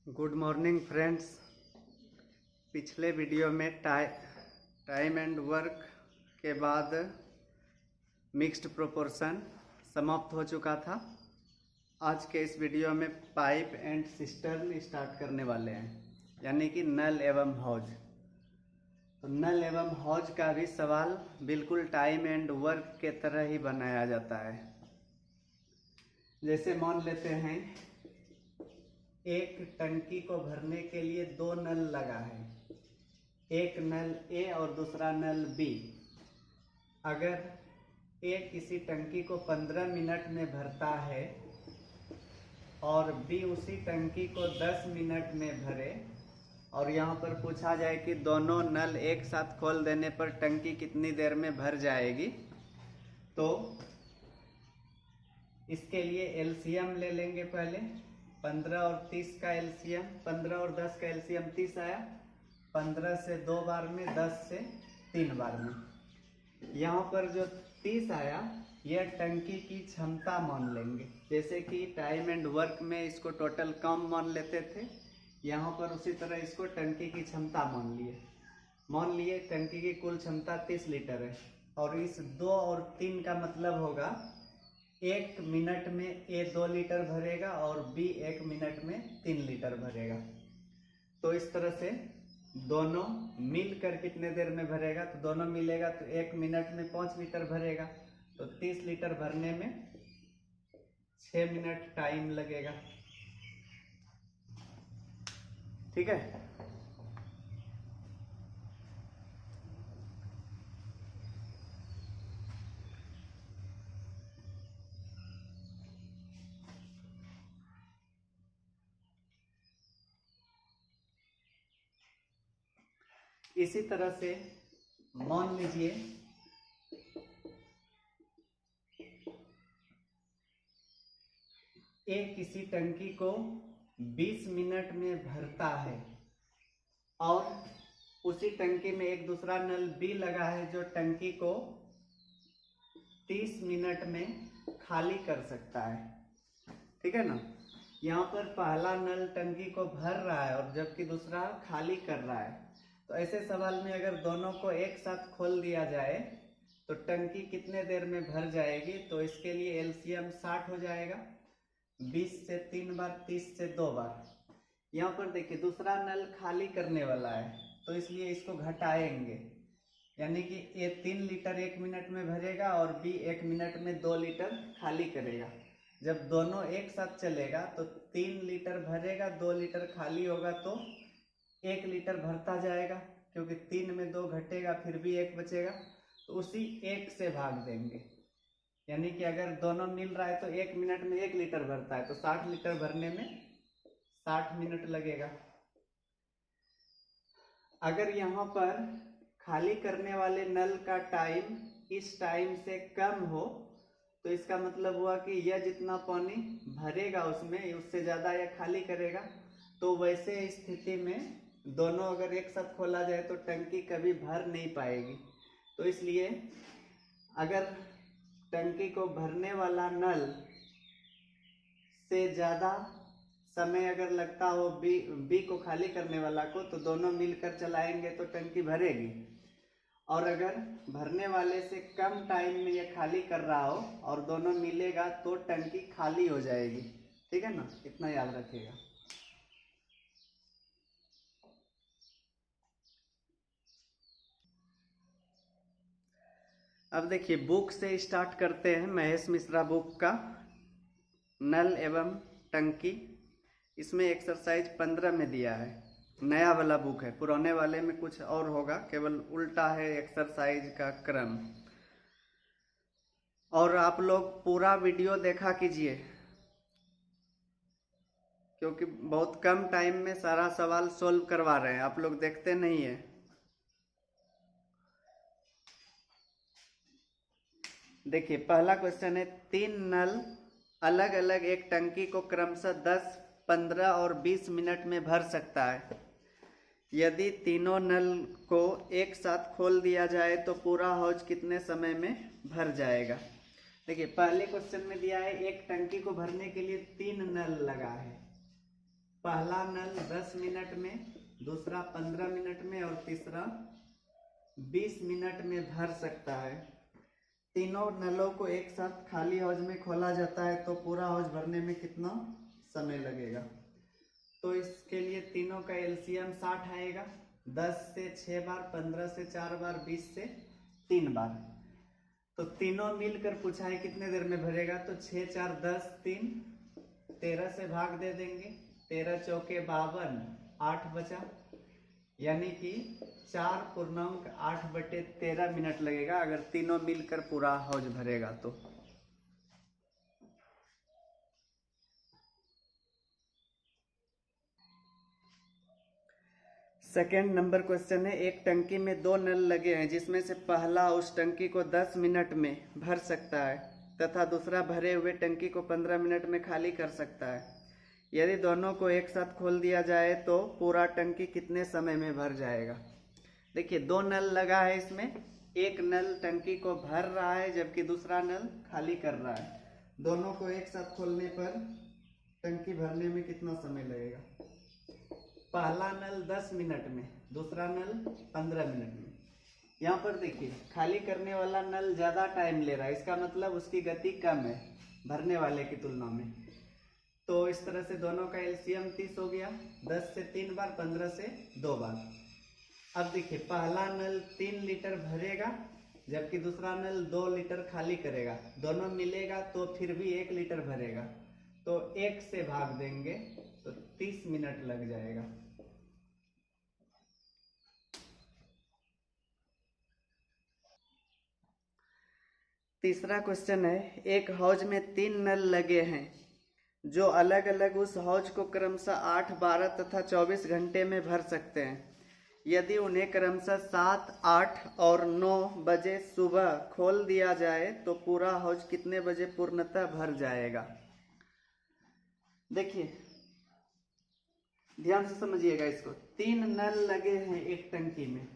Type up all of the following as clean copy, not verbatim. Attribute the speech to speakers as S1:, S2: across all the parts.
S1: Good morning friends. पिछले video में time and work के बाद मिक्स्ड प्रोपोर्शन समाप्त हो चुका था। आज के इस वीडियो में पाइप एंड सिस्टर्न स्टार्ट करने वाले हैं, यानी कि नल एवं हौज। तो नल एवं हौज का भी सवाल बिल्कुल टाइम एंड वर्क के तरह ही बनाया जाता है। जैसे मान लेते हैं एक टंकी को भरने के लिए दो नल लगा है, एक नल ए और दूसरा नल बी। अगर ए किसी टंकी को 15 मिनट में भरता है और बी उसी टंकी को 10 मिनट में भरे, और यहाँ पर पूछा जाए कि दोनों नल एक साथ खोल देने पर टंकी कितनी देर में भर जाएगी, तो इसके लिए एलसीएम ले लेंगे। पहले 15 और 30 का एलसीएम, 15 और 10 का एलसीएम 30 आया। 15 से 2 बार में, 10 से 3 बार में। यहाँ पर जो 30 आया यह टंकी की क्षमता मान लेंगे। जैसे कि टाइम एंड वर्क में इसको टोटल काम मान लेते थे, यहाँ पर उसी तरह इसको टंकी की क्षमता मान लिए टंकी की कुल क्षमता 30 लीटर है। और इस 2 और 3 का मतलब होगा 1 मिनट में ए 2 लीटर भरेगा और बी 1 मिनट में 3 लीटर भरेगा। तो इस तरह से दोनों मिलकर कितने देर में भरेगा, तो दोनों मिलेगा तो 1 मिनट में 5 लीटर भरेगा। तो 30 लीटर भरने में 6 मिनट टाइम लगेगा। ठीक है। इसी तरह से मान लीजिए ए किसी टंकी को 20 मिनट में भरता है और उसी टंकी में एक दूसरा नल बी लगा है जो टंकी को 30 मिनट में खाली कर सकता है। ठीक है ना। यहाँ पर पहला नल टंकी को भर रहा है और जबकि दूसरा खाली कर रहा है। तो ऐसे सवाल में अगर दोनों को एक साथ खोल दिया जाए तो टंकी कितने देर में भर जाएगी, तो इसके लिए एलसीएम 60 हो जाएगा। 20 से 3 बार, 30 से 2 बार। यहाँ पर देखिए दूसरा नल खाली करने वाला है, तो इसलिए इसको घटाएंगे, यानी कि ये 3 लीटर 1 मिनट में भरेगा और बी 1 मिनट में 2 लीटर खाली करेगा। जब दोनों एक साथ चलेगा तो 3 लीटर भरेगा, 2 लीटर खाली होगा, तो 1 लीटर भरता जाएगा, क्योंकि 3 में 2 घटेगा फिर भी 1 बचेगा। तो उसी 1 से भाग देंगे, यानी कि अगर दोनों मिल रहा है तो 1 मिनट में 1 लीटर भरता है, तो 60 लीटर भरने में 60 मिनट लगेगा। अगर यहाँ पर खाली करने वाले नल का टाइम इस टाइम से कम हो, तो इसका मतलब हुआ कि यह जितना पानी भरेगा उसमें उससे ज़्यादा यह खाली करेगा। तो वैसे स्थिति में दोनों अगर एक साथ खोला जाए तो टंकी कभी भर नहीं पाएगी। तो इसलिए अगर टंकी को भरने वाला नल से ज़्यादा समय अगर लगता हो बी को खाली करने वाला को, तो दोनों मिलकर चलाएंगे तो टंकी भरेगी। और अगर भरने वाले से कम टाइम में ये खाली कर रहा हो और दोनों मिलेगा तो टंकी खाली हो जाएगी। ठीक है ना, इतना याद रखिएगा। अब देखिए बुक से स्टार्ट करते हैं, महेश मिश्रा बुक का नल एवं टंकी। इसमें एक्सरसाइज 15 में दिया है। नया वाला बुक है, पुराने वाले में कुछ और होगा, केवल उल्टा है एक्सरसाइज का क्रम। और आप लोग पूरा वीडियो देखा कीजिए, क्योंकि बहुत कम टाइम में सारा सवाल सोल्व करवा रहे हैं, आप लोग देखते नहीं है। देखिए पहला क्वेश्चन है, 3 नल अलग अलग एक टंकी को क्रमशः 10, 15 और 20 मिनट में भर सकता है। यदि तीनों नल को एक साथ खोल दिया जाए तो पूरा हौज कितने समय में भर जाएगा। देखिए पहले क्वेश्चन में दिया है एक टंकी को भरने के लिए 3 नल लगा है, पहला नल 10 मिनट में, दूसरा 15 मिनट में और तीसरा 20 मिनट में भर सकता है। तीनों नलों को एक साथ खाली हौज में खोला जाता है तो पूरा हौज भरने में कितना समय लगेगा? तो इसके लिए तीनों का एलसीएम 60 आएगा। 10 से 6 बार, 15 से 4 बार, 20 से 3 बार। तो तीनों मिलकर पूछा है कितने देर में भरेगा, तो 6 4 10, 3 13 से भाग दे देंगे, 13 चौके 52, 8 बचा, यानी कि 4.8/13 मिनट लगेगा अगर तीनों मिलकर पूरा हौज भरेगा तो। सेकेंड नंबर क्वेश्चन है, एक टंकी में 2 नल लगे हैं जिसमें से पहला उस टंकी को 10 मिनट में भर सकता है तथा दूसरा भरे हुए टंकी को 15 मिनट में खाली कर सकता है। यदि दोनों को एक साथ खोल दिया जाए तो पूरा टंकी कितने समय में भर जाएगा? देखिए 2 नल लगा है इसमें, एक नल टंकी को भर रहा है जबकि दूसरा नल खाली कर रहा है। दोनों को एक साथ खोलने पर टंकी भरने में कितना समय लगेगा? पहला नल 10 मिनट में, दूसरा नल 15 मिनट में। यहाँ पर देखिए खाली करने वाला नल ज़्यादा टाइम ले रहा है, इसका मतलब उसकी गति कम है भरने वाले की तुलना में। तो इस तरह से दोनों का एलसीएम 30 हो गया। 10 से 3 बार, 15 से 2 बार। अब देखिए पहला नल 3 लीटर भरेगा जबकि दूसरा नल 2 लीटर खाली करेगा। दोनों मिलेगा तो फिर भी 1 लीटर भरेगा, तो 1 से भाग देंगे तो 30 मिनट लग जाएगा। तीसरा क्वेश्चन है, एक हौज में 3 नल लगे हैं जो अलग अलग उस हौज को क्रमशः 8, 12 तथा 24 घंटे में भर सकते हैं। यदि उन्हें क्रमशः 7, 8 और 9 बजे सुबह खोल दिया जाए तो पूरा हौज कितने बजे पूर्णतः भर जाएगा? देखिए ध्यान से समझिएगा इसको। 3 नल लगे हैं एक टंकी में,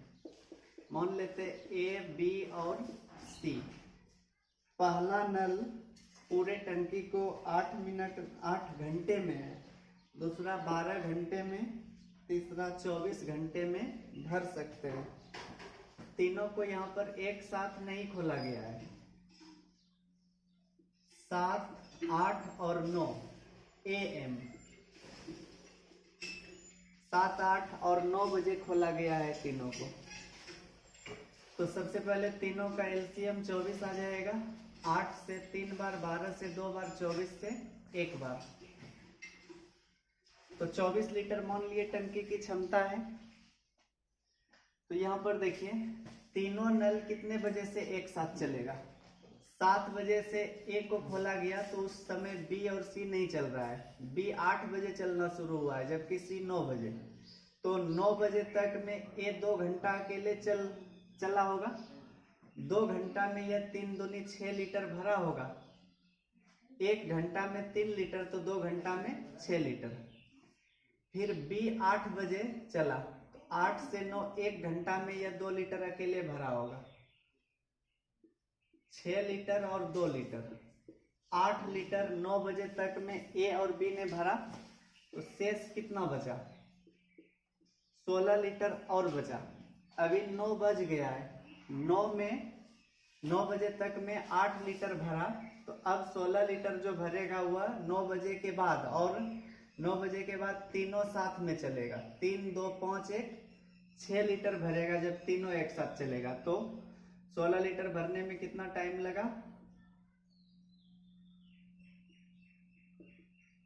S1: मान लेते ए, बी और सी। पहला नल पूरे टंकी को 8 घंटे में है, दूसरा 12 घंटे में, तीसरा 24 घंटे में भर सकते हैं। तीनों को यहाँ पर एक साथ नहीं खोला गया है। 7, 8 और 9 AM, 7, 8 और 9 बजे खोला गया है तीनों को। तो सबसे पहले तीनों का एलसीएम 24 आ जाएगा। 8 से 3 बार, 12 से 2 बार, 24 से 1 बार। तो 24 लीटर मान लिए टंकी की क्षमता है। तो यहाँ पर देखिए तीनों नल कितने बजे से एक साथ चलेगा? 7 बजे से ए को खोला गया तो उस समय बी और सी नहीं चल रहा है। बी 8 बजे चलना शुरू हुआ है जबकि सी 9 बजे। तो 9 बजे तक में ए 2 घंटा अकेले चला होगा। 2 घंटा में यह 3 दूनी 6 लीटर भरा होगा। 1 घंटा में 3 लीटर तो 2 घंटा में 6 लीटर। फिर बी 8 बजे चला तो 8 से 9 1 घंटा में यह 2 लीटर अकेले भरा होगा। 6 लीटर और 2 लीटर, 8 लीटर 9 बजे तक में ए और बी ने भरा तो शेष कितना बचा? 16 लीटर और बचा। अभी 9 बज गया है, 9 बजे तक में 8 लीटर भरा तो अब 16 लीटर जो भरेगा वह 9 बजे के बाद, और 9 बजे के बाद तीनों साथ में चलेगा। 3, 2, 5, 1, 6 लीटर भरेगा जब तीनों एक साथ चलेगा। तो 16 लीटर भरने में कितना टाइम लगा?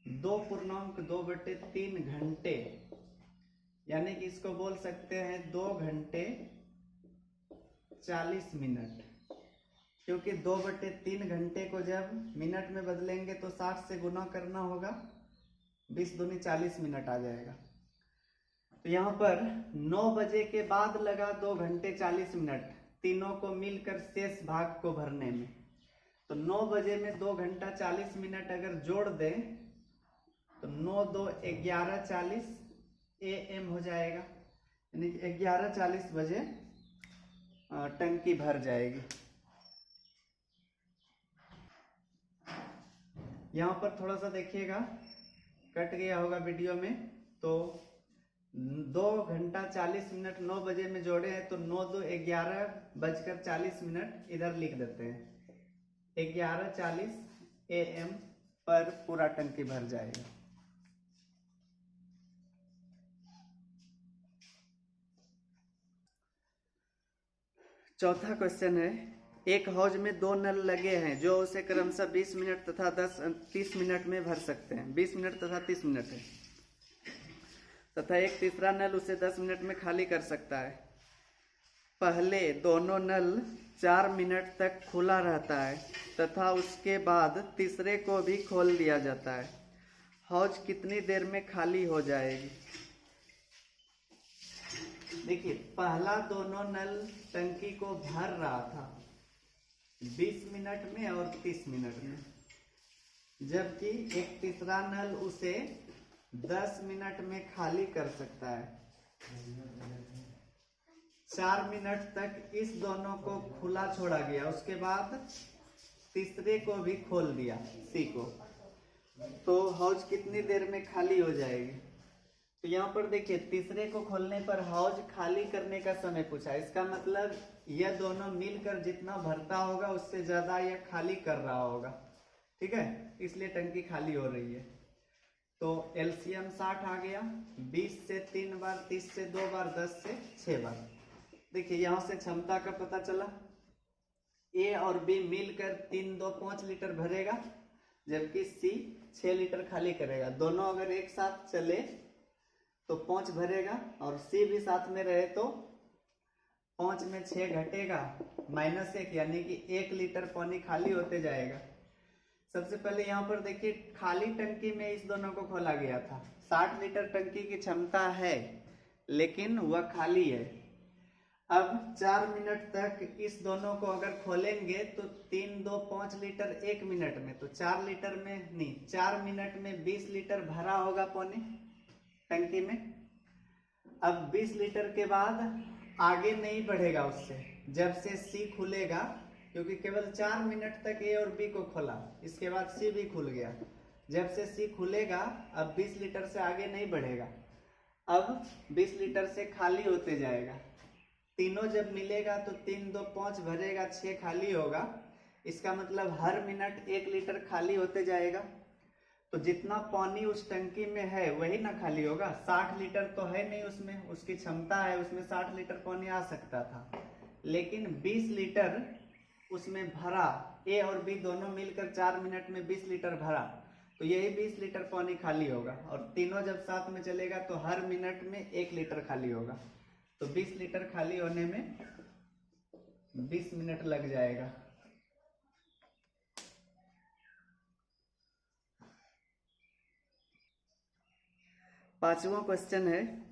S1: 2.2/3 घंटे, यानी कि इसको बोल सकते हैं 2 घंटे 40 मिनट। क्योंकि 2/3 घंटे को जब मिनट में बदलेंगे तो 60 से गुना करना होगा, 20 दूनी 40 मिनट आ जाएगा। तो यहाँ पर 9 बजे के बाद लगा 2 घंटे 40 मिनट तीनों को मिलकर शेष भाग को भरने में। तो 9 बजे में 2 घंटा 40 मिनट अगर जोड़ दें तो 9, 2, 11:40 AM हो जाएगा, यानी 11:40 बजे टंकी भर जाएगी। यहाँ पर थोड़ा सा देखिएगा, कट गया होगा वीडियो में, तो 2 घंटा 40 मिनट 9 बजे में जोड़े हैं, तो 11:40 इधर लिख देते हैं। 11:40 AM पर पूरा टंकी भर जाएगा। चौथा क्वेश्चन है, एक हौज में 2 नल लगे हैं जो उसे क्रमशः 20 मिनट तथा 30 मिनट में भर सकते हैं। 20 मिनट तथा 30 मिनट है, तथा एक तीसरा नल उसे 10 मिनट में खाली कर सकता है। पहले दोनों नल 4 मिनट तक खुला रहता है तथा उसके बाद तीसरे को भी खोल दिया जाता है। हौज कितनी देर में खाली हो जाएगी? देखिए, पहला दोनों नल टंकी को भर रहा था 20 मिनट में और 30 मिनट में, जबकि एक तीसरा नल उसे 10 मिनट में खाली कर सकता है। 4 मिनट तक इस दोनों को खुला छोड़ा गया, उसके बाद तीसरे को भी खोल दिया, सी को। तो हौज कितनी देर में खाली हो जाएगी? तो यहाँ पर देखिए, तीसरे को खोलने पर हौज खाली करने का समय पूछा। इसका मतलब यह दोनों मिलकर जितना भरता होगा उससे ज्यादा यह खाली कर रहा होगा। ठीक है, इसलिए टंकी खाली हो रही है। तो एलसीएम 60 आ गया। 20 से 3 बार, 30 से 2 बार, 10 से 6 बार। देखिए, यहां से क्षमता का पता चला। ए और बी मिलकर 3 2 5 लीटर भरेगा, जबकि सी 6 लीटर खाली करेगा। दोनों अगर एक साथ चले तो 5 भरेगा, और सी भी साथ में रहे तो 5 में 6 घटेगा, -1, यानी कि 1 लीटर पानी खाली होते जाएगा। सबसे पहले यहाँ पर देखिए, खाली टंकी में इस दोनों को खोला गया था। 60 लीटर टंकी की क्षमता है, लेकिन वह खाली है। अब 4 मिनट तक इस दोनों को अगर खोलेंगे तो 3 2 5 लीटर 1 मिनट में, तो 4 लीटर में नहीं, 4 मिनट में 20 लीटर भरा होगा पानी टंकी में। अब 20 लीटर के बाद आगे नहीं बढ़ेगा उससे, जब से सी खुलेगा, क्योंकि केवल 4 मिनट तक ए और बी को खोला, इसके बाद सी भी खुल गया। जब से सी खुलेगा, अब 20 लीटर से आगे नहीं बढ़ेगा, अब 20 लीटर से खाली होते जाएगा। तीनों जब मिलेगा तो 3 2 5 भरेगा, 6 खाली होगा। इसका मतलब हर मिनट 1 लीटर खाली होते जाएगा। तो जितना पानी उस टंकी में है वही ना खाली होगा। 60 लीटर तो है नहीं उसमें, उसकी क्षमता है, उसमें 60 लीटर पानी आ सकता था, लेकिन 20 लीटर उसमें भरा। ए और बी दोनों मिलकर 4 मिनट में 20 लीटर भरा, तो यही 20 लीटर पानी खाली होगा। और तीनों जब साथ में चलेगा तो हर मिनट में 1 लीटर खाली होगा। तो 20 लीटर खाली होने में 20 मिनट लग जाएगा। पांचवा क्वेश्चन है,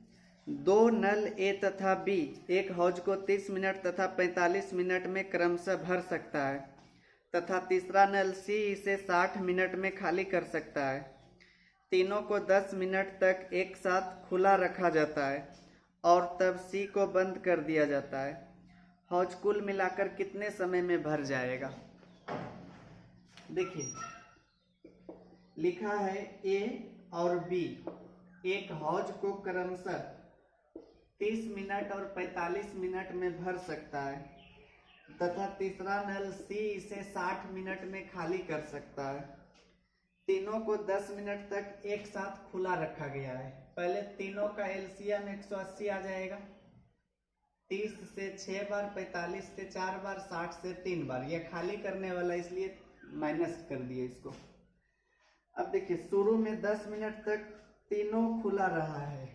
S1: 2 नल ए तथा बी एक हौज को 30 मिनट तथा 45 मिनट में क्रमशः भर सकता है, तथा तीसरा नल सी इसे 60 मिनट में खाली कर सकता है। तीनों को 10 मिनट तक एक साथ खुला रखा जाता है और तब सी को बंद कर दिया जाता है। हौज कुल मिलाकर कितने समय में भर जाएगा? देखिए, लिखा है ए और बी एक हौज को क्रमशः 30 मिनट और 45 मिनट में भर सकता है, तथा तीसरा नल सी इसे 60 मिनट में खाली कर सकता है। तीनों को 10 मिनट तक एक साथ खुला रखा गया है। पहले तीनों का एलसीएम 180 आ जाएगा। 30 से 6 बार, 45 से 4 बार, 60 से 3 बार। यह खाली करने वाला, इसलिए माइनस कर दिए इसको। अब देखिए, शुरू में 10 मिनट तक तीनों खुला रहा है,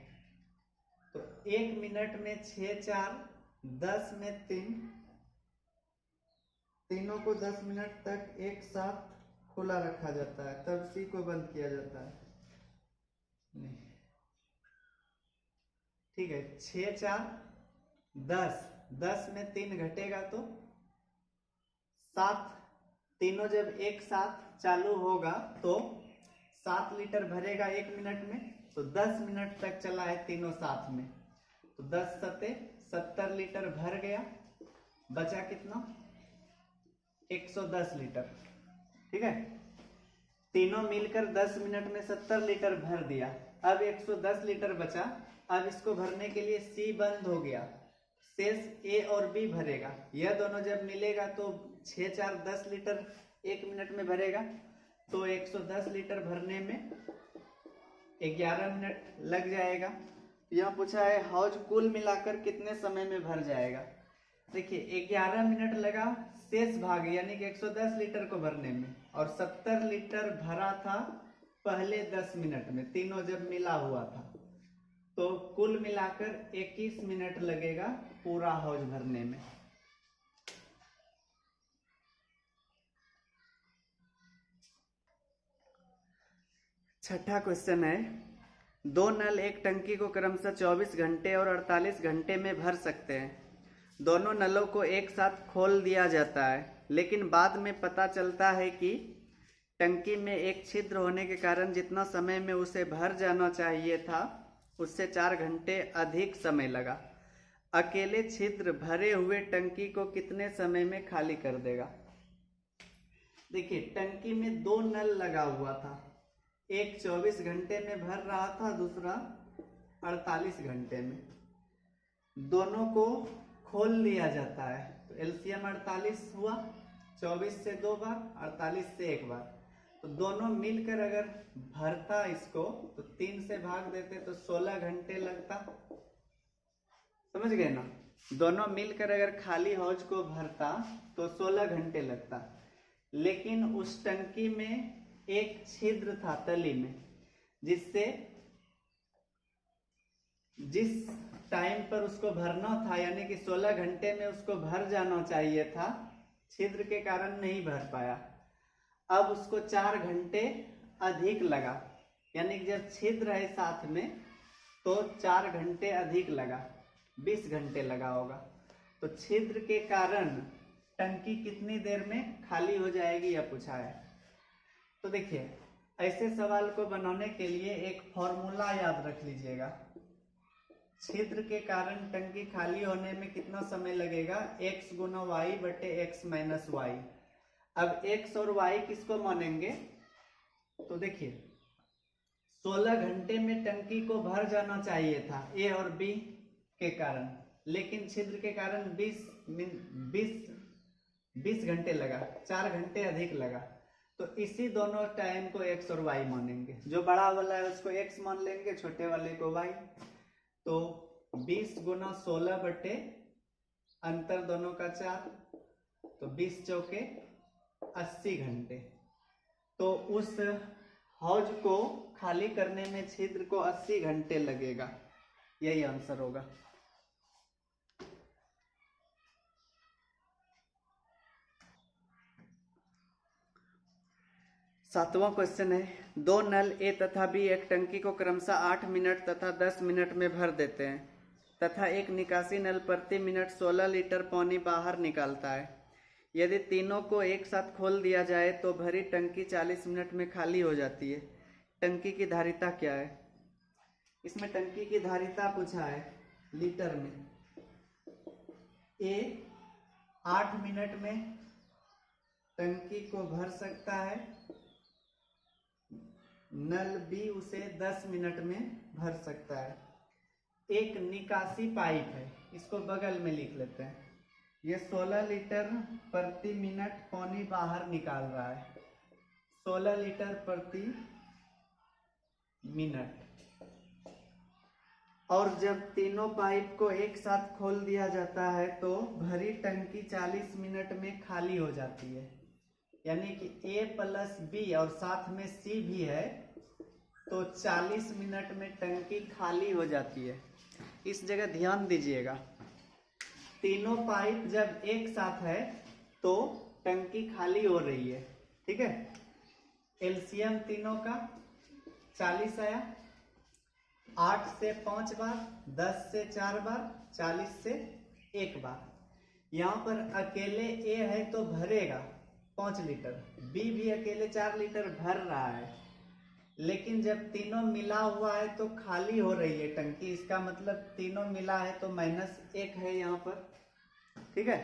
S1: तो 1 मिनट में 6 4 10 में 3, तीनों को 10 मिनट तक एक साथ खुला रखा जाता है, तब सी को बंद किया जाता है। नहीं, ठीक है, 6 4 10, 10 में 3 घटेगा तो 7। तीनों जब एक साथ चालू होगा तो 7 लीटर भरेगा 1 मिनट में, तो 10 मिनट तक चला है तीनों साथ में, तो 10 सते 70 लीटर भर गया। बचा कितना? 110 लीटर। ठीक है, तीनों मिलकर 10 मिनट में 70 लीटर भर दिया। अब 110 लीटर बचा। अब इसको भरने के लिए सी बंद हो गया, शेष ए और बी भरेगा। यह दोनों जब मिलेगा तो 6 4 10 लीटर 1 मिनट में भरेगा। तो 110 लीटर भरने में 11 मिनट लग जाएगा। यह पूछा है हौज कुल मिलाकर कितने समय में भर जाएगा। देखिए 11 मिनट लगा शेष भाग यानी कि 110 लीटर को भरने में, और 70 लीटर भरा था पहले 10 मिनट में, तीनों जब मिला हुआ था। तो कुल मिलाकर 21 मिनट लगेगा पूरा हौज भरने में। छठा क्वेश्चन है, दो नल एक टंकी को क्रमशः 24 घंटे और 48 घंटे में भर सकते हैं। दोनों नलों को एक साथ खोल दिया जाता है, लेकिन बाद में पता चलता है कि टंकी में एक छिद्र होने के कारण जितना समय में उसे भर जाना चाहिए था उससे 4 घंटे अधिक समय लगा। अकेले छिद्र भरे हुए टंकी को कितने समय में खाली कर देगा। देखिए टंकी में 2 नल लगा हुआ था, एक 24 घंटे में भर रहा था, दूसरा 48 घंटे में। दोनों को खोल लिया जाता है तो एलसीएम 48 हुआ, 24 से 2 बार, 48 से 1 बार। तो दोनों मिलकर अगर भरता इसको तो 3 से भाग देते तो 16 घंटे लगता। समझ गए ना। दोनों मिलकर अगर खाली हौज को भरता तो 16 घंटे लगता, लेकिन उस टंकी में एक छिद्र था तली में, जिससे जिस टाइम पर उसको भरना था यानी कि 16 घंटे में उसको भर जाना चाहिए था, छिद्र के कारण नहीं भर पाया। अब उसको 4 घंटे अधिक लगा, यानी कि जब छिद्र है साथ में तो 4 घंटे अधिक लगा, 20 घंटे लगा होगा। तो छिद्र के कारण टंकी कितनी देर में खाली हो जाएगी यह पूछा है। तो देखिए ऐसे सवाल को बनाने के लिए एक फॉर्मूला याद रख लीजिएगा। छिद्र के कारण टंकी खाली होने में कितना समय लगेगा, x गुना वाई बटे x माइनस वाई। अब x और y किसको मानेंगे, तो देखिए 16 घंटे में टंकी को भर जाना चाहिए था a और b के कारण, लेकिन छिद्र के कारण 20 घंटे लगा, 4 घंटे अधिक लगा। तो इसी दोनों टाइम को x और y मानेंगे। जो बड़ा वाला है उसको x मान लेंगे, छोटे वाले को y। तो 20 गुना 16 बटे अंतर दोनों का 4, तो 20 चौके 80 घंटे। तो उस हौज को खाली करने में छिद्र को 80 घंटे लगेगा, यही आंसर होगा। सातवां क्वेश्चन है, दो नल ए तथा बी एक टंकी को क्रमशः 8 मिनट तथा 10 मिनट में भर देते हैं तथा एक निकासी नल प्रति मिनट 16 लीटर पानी बाहर निकालता है। यदि तीनों को एक साथ खोल दिया जाए तो भरी टंकी 40 मिनट में खाली हो जाती है। टंकी की धारिता क्या है। इसमें टंकी की धारिता पूछा है लीटर में। ए 8 मिनट में टंकी को भर सकता है, नल बी उसे 10 मिनट में भर सकता है। एक निकासी पाइप है, इसको बगल में लिख लेते हैं। ये 16 लीटर प्रति मिनट पानी बाहर निकाल रहा है, 16 लीटर प्रति मिनट। और जब तीनों पाइप को एक साथ खोल दिया जाता है तो भरी टंकी 40 मिनट में खाली हो जाती है। यानी कि A प्लस बी और साथ में C भी है, तो 40 मिनट में टंकी खाली हो जाती है। इस जगह ध्यान दीजिएगा, तीनों पाइप जब एक साथ है तो टंकी खाली हो रही है। ठीक है, एलसीएम तीनों का 40 आया, 8 से 5 बार, 10 से 4 बार, 40 से 1 बार। यहाँ पर अकेले ए है तो भरेगा 5 लीटर, बी भी अकेले 4 लीटर भर रहा है, लेकिन जब तीनों मिला हुआ है तो खाली हो रही है टंकी। इसका मतलब तीनों मिला है तो -1 है यहाँ पर। ठीक है,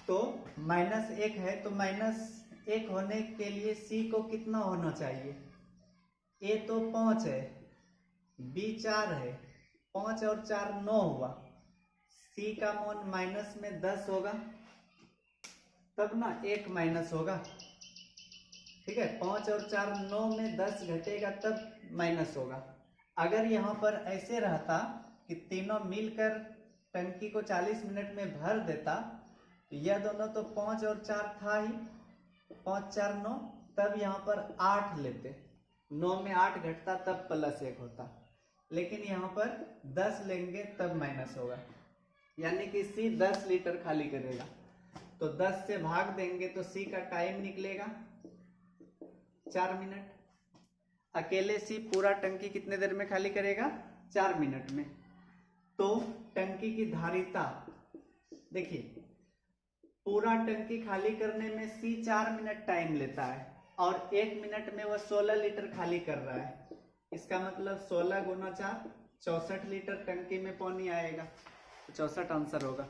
S1: तो -1 है तो 1 होने के लिए सी को कितना होना चाहिए? ए तो 5 है, बी 4 है, 5 और 4 9 हुआ, सी का मान माइनस में 10 होगा, तब ना 1 माइनस होगा। ठीक है, 5 और 4 9 में 10 घटेगा तब माइनस होगा। अगर यहाँ पर ऐसे रहता कि तीनों मिलकर टंकी को 40 मिनट में भर देता, तो यह दोनों तो 5 और 4 था ही, 5 4 9, तब यहाँ पर 8 लेते, 9 में 8 घटता तब +1 होता, लेकिन यहाँ पर 10 लेंगे तब माइनस होगा, यानी कि सी 10 लीटर खाली करेगा। तो 10 से भाग देंगे तो सी का टाइम निकलेगा 4 मिनट। अकेले सी पूरा टंकी कितने देर में खाली करेगा? 4 मिनट में। तो टंकी की धारिता देखिए, पूरा टंकी खाली करने में सी 4 मिनट टाइम लेता है और 1 मिनट में वह 16 लीटर खाली कर रहा है। इसका मतलब 16 गुना 4 64 लीटर टंकी में पानी आएगा, तो 64 आंसर होगा।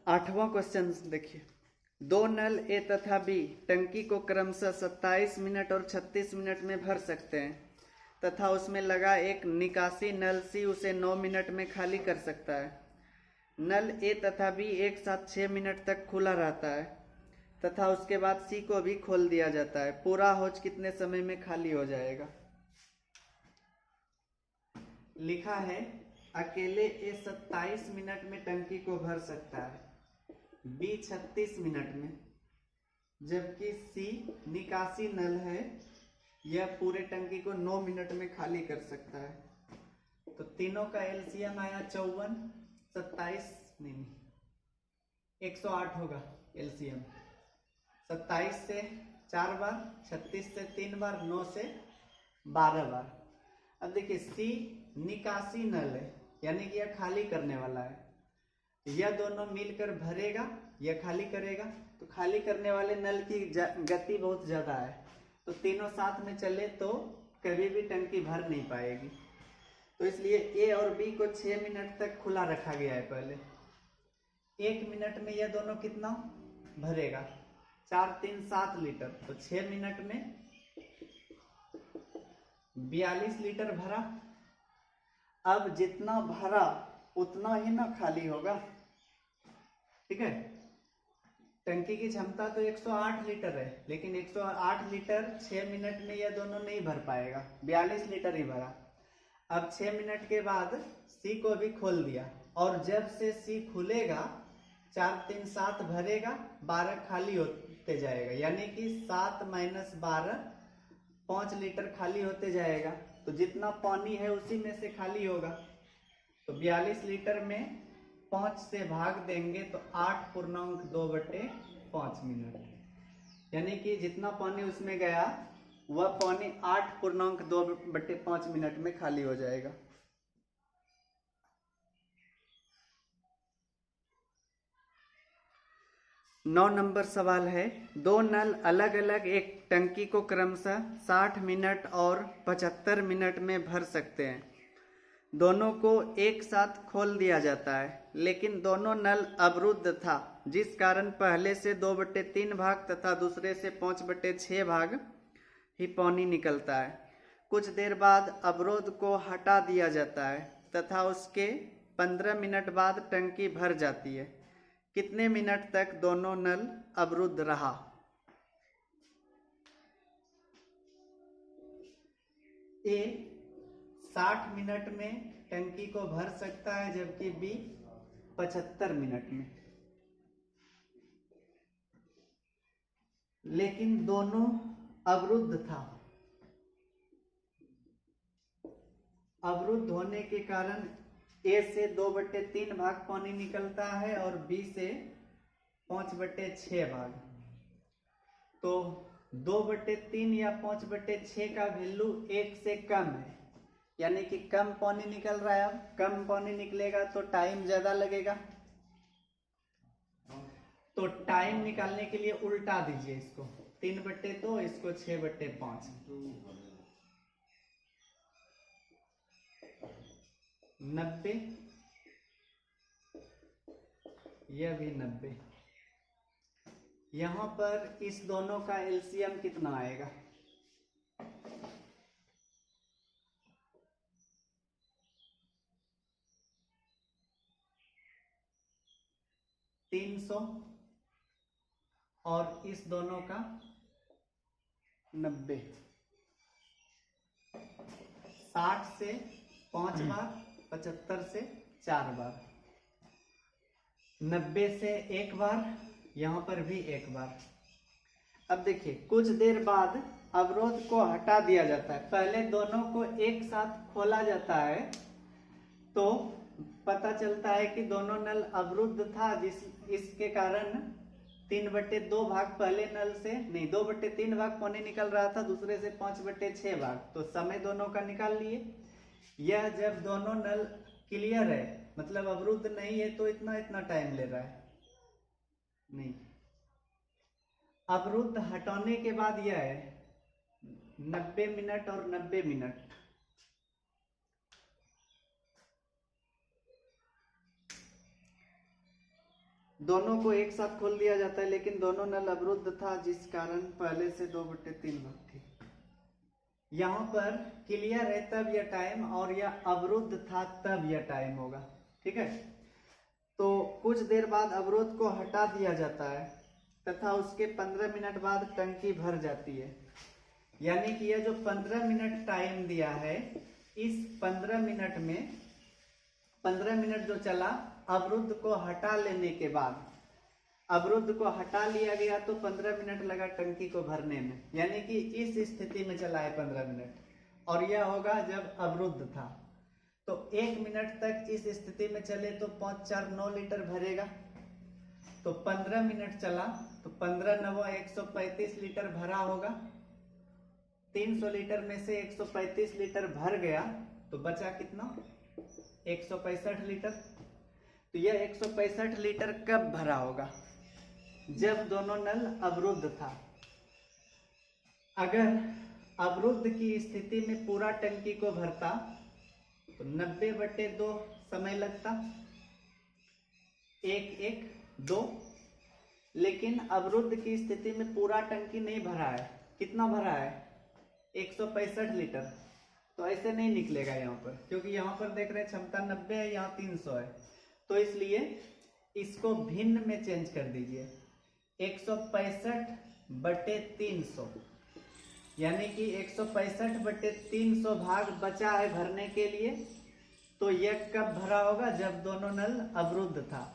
S1: आठवां क्वेश्चन देखिए, 2 नल ए तथा बी टंकी को क्रमशः 27 मिनट और 36 मिनट में भर सकते हैं तथा उसमें लगा एक निकासी नल सी उसे 9 मिनट में खाली कर सकता है। नल ए तथा बी एक साथ 6 मिनट तक खुला रहता है तथा उसके बाद सी को भी खोल दिया जाता है। पूरा हौज कितने समय में खाली हो जाएगा? लिखा है अकेले ए 27 मिनट में टंकी को भर सकता है, बी 36 मिनट में, जबकि सी निकासी नल है, यह पूरे टंकी को 9 मिनट में खाली कर सकता है। तो तीनों का एलसीएम आया 54, 27 नहीं 108 होगा एलसीएम। 27 से 4 बार, 36 से 3 बार, 9 से 12 बार। अब देखिए सी निकासी नल है, यानी कि यह खाली करने वाला है, यह दोनों मिलकर भरेगा, यह खाली करेगा। तो खाली करने वाले नल की गति बहुत ज्यादा है, तो तीनों साथ में चले तो कभी भी टंकी भर नहीं पाएगी। तो इसलिए ए और बी को 6 मिनट तक खुला रखा गया है। पहले 1 मिनट में यह दोनों कितना भरेगा? 4 3 7 लीटर, तो 6 मिनट में 42 लीटर भरा। अब जितना भरा उतना ही ना खाली होगा। ठीक है, टंकी की क्षमता तो 108 लीटर है, लेकिन 108 लीटर 6 मिनट में यह दोनों नहीं भर पाएगा, 42 लीटर ही भरा। अब 6 मिनट के बाद सी को भी खोल दिया, और जब से सी खुलेगा 4 3 7 भरेगा, 12 खाली होते जाएगा, यानी कि 7 - 12 5 लीटर खाली होते जाएगा। तो जितना पानी है उसी में से खाली होगा। तो 42 लीटर में 5 से भाग देंगे तो 8.2/5 मिनट, यानी कि जितना पानी उसमें गया वह पानी 8.2/5 मिनट में खाली हो जाएगा। नौ नंबर सवाल है, 2 नल अलग अलग एक टंकी को क्रमशः 60 मिनट और 75 मिनट में भर सकते हैं। दोनों को एक साथ खोल दिया जाता है, लेकिन दोनों नल अवरुद्ध था, जिस कारण पहले से 2/3 भाग तथा दूसरे से 5/6 भाग ही पानी निकलता है। कुछ देर बाद अवरोध को हटा दिया जाता है तथा उसके 15 मिनट बाद टंकी भर जाती है। कितने मिनट तक दोनों नल अवरुद्ध रहा? ए 60 मिनट में टंकी को भर सकता है, जबकि बी 75 मिनट में। लेकिन दोनों अवरुद्ध था। अवरुद्ध होने के कारण ए से 2/3 भाग पानी निकलता है और बी से 5/6 भाग। तो 2/3 या 5/6 का वैल्यू 1 से कम है, यानी कि कम पानी निकल रहा है। अब कम पानी निकलेगा तो टाइम ज्यादा लगेगा, तो टाइम निकालने के लिए उल्टा दीजिए इसको, 3/2, इसको 6/5। 90, यह भी 90। यहां पर इस दोनों का एलसीएम कितना आएगा? 300 और इस दोनों का 90। 60 से 5 बार, 75 से 4 बार, 90 से 1 बार, यहां पर भी 1 बार। अब देखिए कुछ देर बाद अवरोध को हटा दिया जाता है। पहले दोनों को एक साथ खोला जाता है तो पता चलता है कि दोनों नल अवरुद्ध था, इसके कारण 3/2 भाग पहले नल से नहीं, 2/3 भाग पानी निकल रहा था, दूसरे से 5/6 भाग। तो समय दोनों का निकाल लिए। यह जब दोनों नल क्लियर है, मतलब अवरुद्ध नहीं है, तो इतना इतना टाइम ले रहा है। नहीं, अवरुद्ध हटाने के बाद यह है 90 मिनट और 90 मिनट। दोनों को एक साथ खोल दिया जाता है, लेकिन दोनों नल अवरुद्ध था, जिस कारण पहले से 2/3 भाग थी। यहां पर क्लियर है तब यह टाइम, और यह अवरुद्ध था तब यह टाइम होगा। ठीक है, तो कुछ देर बाद अवरोध को हटा दिया जाता है तथा उसके 15 मिनट बाद टंकी भर जाती है। यानी कि यह जो 15 मिनट टाइम दिया है, इस 15 मिनट में 15 मिनट जो चला, अवरुद्ध को हटा लेने के बाद, अवरुद्ध को हटा लिया गया तो 15 मिनट लगा टंकी को भरने में। यानी कि इस स्थिति में चला है 15 मिनट, और यह होगा जब अवरुद्ध था। तो 1 मिनट तक इस स्थिति में चले तो 5 4 9 लीटर भरेगा। तो 15 मिनट चला तो 15 9 135 लीटर भरा होगा। 300 लीटर में से 135 लीटर भर गया तो बचा कितना? 165 लीटर। तो यह 165 लीटर कब भरा होगा? जब दोनों नल अवरुद्ध था। अगर अवरुद्ध की स्थिति में पूरा टंकी को भरता तो 90/2 समय लगता, 1 1 2। लेकिन अवरुद्ध की स्थिति में पूरा टंकी नहीं भरा है। कितना भरा है? 165 लीटर। तो ऐसे नहीं निकलेगा यहाँ पर, क्योंकि यहाँ पर देख रहे हैं क्षमता 90 है, यहाँ 300 है। तो इसलिए इसको भिन्न में चेंज कर दीजिए। 165/300, यानी कि 165/300 भाग बचा है भरने के लिए। तो यह कब भरा होगा? जब दोनों नल अवरुद्ध था।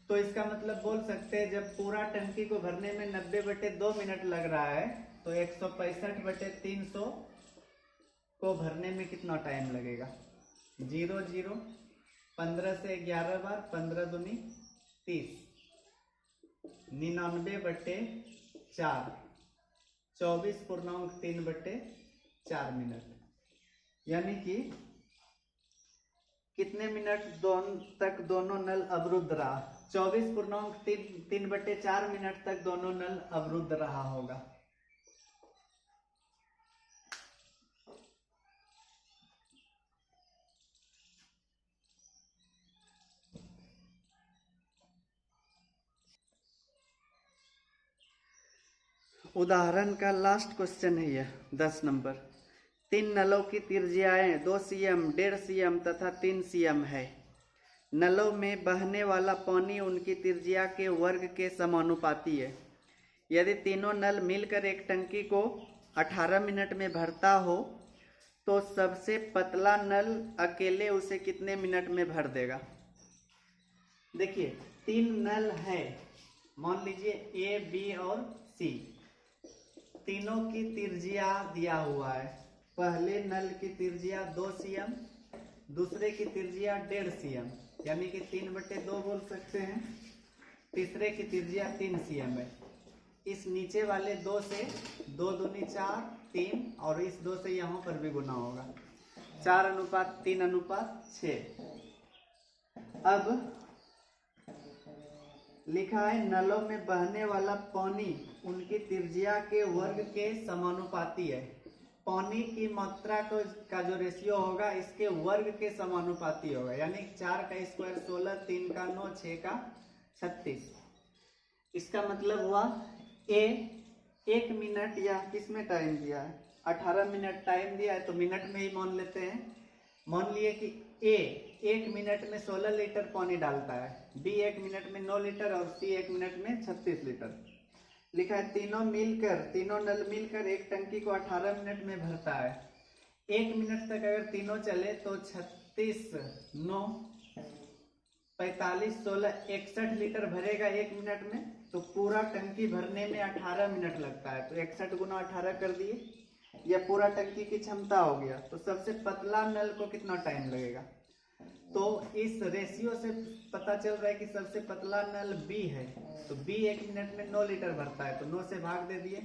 S1: तो इसका मतलब बोल सकते हैं जब पूरा टंकी को भरने में 90/2 मिनट लग रहा है, तो 165/300 को भरने में कितना टाइम लगेगा? 0 0, 15 से 11 बार, 15 दूनी 30, 99/4, 24.3/4 मिनट। यानी कि कितने मिनट तक दोनों नल अवरुद्ध रहा? 24.3/4 मिनट तक दोनों नल अवरुद्ध रहा होगा। उदाहरण का लास्ट क्वेश्चन है यह, 10 नंबर। 3 नलों की त्रिज्याएं 2 cm, 1.5 cm तथा 3 cm है। नलों में बहने वाला पानी उनकी त्रिज्या के वर्ग के समानुपाती है। यदि तीनों नल मिलकर एक टंकी को 18 मिनट में भरता हो तो सबसे पतला नल अकेले उसे कितने मिनट में भर देगा? देखिए 3 नल है, मान लीजिए A, B और C। तीनों की त्रिज्या दिया हुआ है। पहले नल की त्रिज्या 2 cm, दूसरे की त्रिज्या 1.5 cm, यानी कि 3/2 बोल सकते हैं। तीसरे की त्रिज्या 3 cm है। इस नीचे वाले 2 से 2 दूनी 4, 3, और इस 2 से यहाँ पर भी गुना होगा, 4:3:6। अब लिखा है नलों में बहने वाला पानी उनकी त्रिज्या के वर्ग के समानुपाती है। पानी की मात्रा का जो रेशियो होगा इसके वर्ग के समानुपाती होगा, यानी 4 का स्क्वायर 16, 3 का 9, 6 का 36। इसका मतलब हुआ ए 1 मिनट, या किसमें टाइम दिया है 18 मिनट टाइम दिया है तो मिनट में ही मान लेते हैं। मान लिए कि ए 1 मिनट में 16 लीटर पानी डालता है, बी 1 मिनट में 9 लीटर और सी 1 मिनट में 36 लीटर। लिखा है तीनों नल मिलकर एक टंकी को 18 मिनट में भरता है। 1 मिनट तक अगर तीनों चले तो 36, 9, 45, 16, 61 लीटर भरेगा 1 मिनट में। तो पूरा टंकी भरने में 18 मिनट लगता है, तो 61 गुना 18 कर दिए, यह पूरा टंकी की क्षमता हो गया। तो सबसे पतला नल को कितना टाइम लगेगा, तो इस रेशियो से पता चल रहा है कि सबसे पतला नल बी है। तो बी 1 मिनट में 9 लीटर भरता है, तो 9 से भाग दे दिए,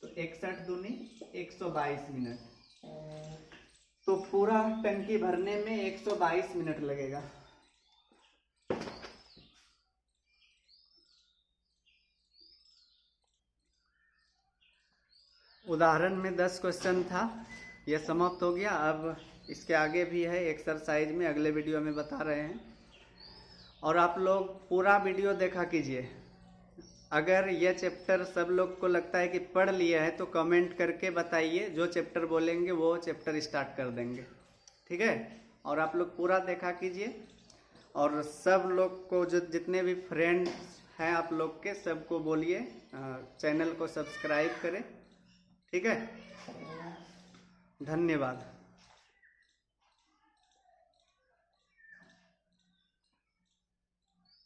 S1: तो 61 दूनी 122 मिनट। तो पूरा टंकी भरने में 122 मिनट लगेगा। उदाहरण में 10 क्वेश्चन था, यह समाप्त हो गया। अब इसके आगे भी है एक्सरसाइज में, अगले वीडियो में बता रहे हैं। और आप लोग पूरा वीडियो देखा कीजिए। अगर यह चैप्टर सब लोग को लगता है कि पढ़ लिया है तो कमेंट करके बताइए, जो चैप्टर बोलेंगे वो चैप्टर स्टार्ट कर देंगे, ठीक है। और आप लोग पूरा देखा कीजिए, और सब लोग को जो जितने भी फ्रेंड्स हैं आप लोग के, सबको बोलिए चैनल को सब्सक्राइब करें, ठीक है। धन्यवाद।